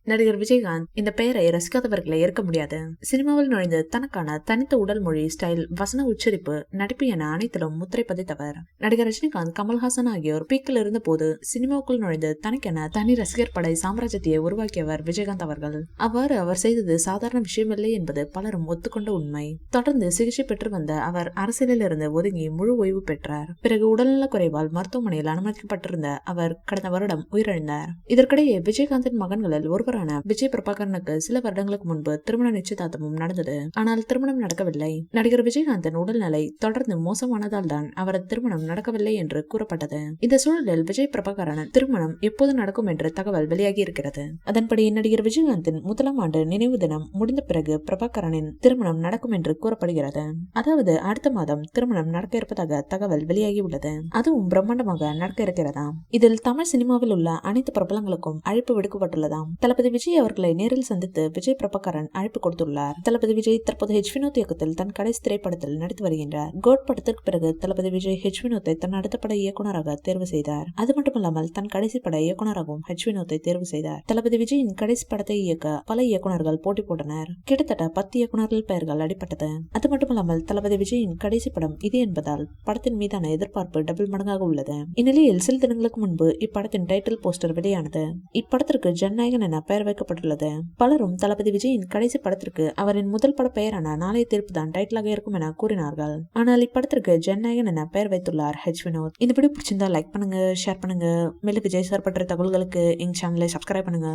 நடிகர் விஜயகாந்த் இந்த பெயரை ரசிக்காதவர்களை ஏற்க முடியாது. சினிமாவில் நுழைந்து தனக்கான தனித்த உடல் மொழி, ஸ்டைல், வசன உச்சரிப்பு, நடிப்பு என அனைத்திலும் முத்திரை பதித்தவர். நடிகர் ரஜினிகாந்த், கமல்ஹாசன் ஆகியோர் பீக்கில் இருந்த போது சினிமாவுக்குள் நுழைந்து தனக்கென தனி ரசிகர் படை சாம்ராஜ்யத்தை உருவாக்கியவர் விஜயகாந்த் அவர்கள். அவ்வாறு அவர் செய்தது சாதாரண விஷயமில்லை என்பது பலரும் ஒத்துக்கொண்ட உண்மை. தொடர்ந்து சிகிச்சை பெற்று வந்த அவர் அரசியலில் இருந்து ஒதுங்கி முழு ஓய்வு பெற்றார். பிறகு உடல்நலக் குறைவால் மருத்துவமனையில் அனுமதிக்கப்பட்டிருந்த அவர் கடந்த வருடம் உயிரிழந்தார். இதற்கிடையே விஜயகாந்தின் மகன்களில் ஒருவரான விஜய் பிரபாகரனுக்கு சில வருடங்களுக்கு முன்பு திருமண நிச்சயதார்த்தமும் நடந்தது. ஆனால் திருமணம் நடக்கவில்லை. நடிகர் விஜயகாந்தின் உடல்நிலை தொடர்ந்து மோசமானதால் தான் அவரது திருமணம் நடக்கவில்லை என்று கூறப்பட்டது. இந்த சூழலில் விஜய் பிரபாகரன் திருமணம் எப்போது நடக்கும் என்று தகவல் வெளியாகி இருக்கிறது. அதன்படி நடிகர் விஜயகாந்தின் முதலாம் ஆண்டு நினைவு தினம் முடிந்த பிறகு பிரபாகரனின் திருமணம் நடக்கும் என்று கூறப்படுகிறது. அதாவது அடுத்த மாதம் திருமணம் நடக்க இருப்பதாக தகவல் வெளியாகி உள்ளது. அதுவும் பிரம்மாண்டமாக நடக்க இருக்கிறதாம். இதில் தமிழ் சினிமாவில் உள்ள அனைத்து பிரபலங்களுக்கும் அழைப்பு விடுக்கப்பட்டுள்ளதாம். தளபதி விஜய் அவர்களை நேரில் சந்தித்து விஜய் பிரபாகரன் அழைப்பு கொடுத்துள்ளார். தளபதி விஜய் தற்போது ஹெச் வினோத் இயக்கத்தில் தன் கடைசி திரைப்படத்தில் நடித்து வருகின்றார். கோட் படத்திற்கு பிறகு தளபதி விஜய் ஹெச் வினோத்தை தன் அடுத்த பட இயக்குநராக தேர்வு செய்தார். அது மட்டுமல்லாமல் தன் கடைசி பட இயக்குநராகவும் ஹெச் வினோத்தை தேர்வு செய்தார். தளபதி விஜயின் கடைசி படத்தை இயக்க பல இயக்குநர்கள் போட்டி போட்டனர். கிட்டத்தட்ட 10 இயக்குநர்கள் பெயர்கள் அடிபட்டது. அது மட்டுமல்லாமல் தளபதி விஜயின் கடைசி படம் இது என்பதால் படத்தின் மீதான எதிர்பார்ப்பு டபுள் மடங்காக உள்ளது. இந்நிலையில் சில தினங்களுக்கு முன்பு இப்படத்தின் டைட்டில் போஸ்டர் வெளியானது. இப்படத்திற்கு ஜனநாயகன் என பெயர் வைக்கப்பட்டுள்ளது. பலரும் தளபதி விஜயின் கடைசி படத்திற்கு அவரின் முதல் பட பெயரான நாளைய தீர்ப்பு தான் டைட்டிலாக இருக்கும் என கூறினார்கள். ஆனால் இப்படத்திற்கு ஜனநாயகன் என பெயர் வைத்துள்ளார் ஹெச் வினோத். இந்த வீடியோ பிடிச்சிருந்தா லைக் பண்ணுங்க, ஷேர் பண்ணுங்க. மேலும் விஜய் சார் பற்றிய தகவல்களுக்கு எங்க சேனலை சப்ஸ்கிரைப் பண்ணுங்க.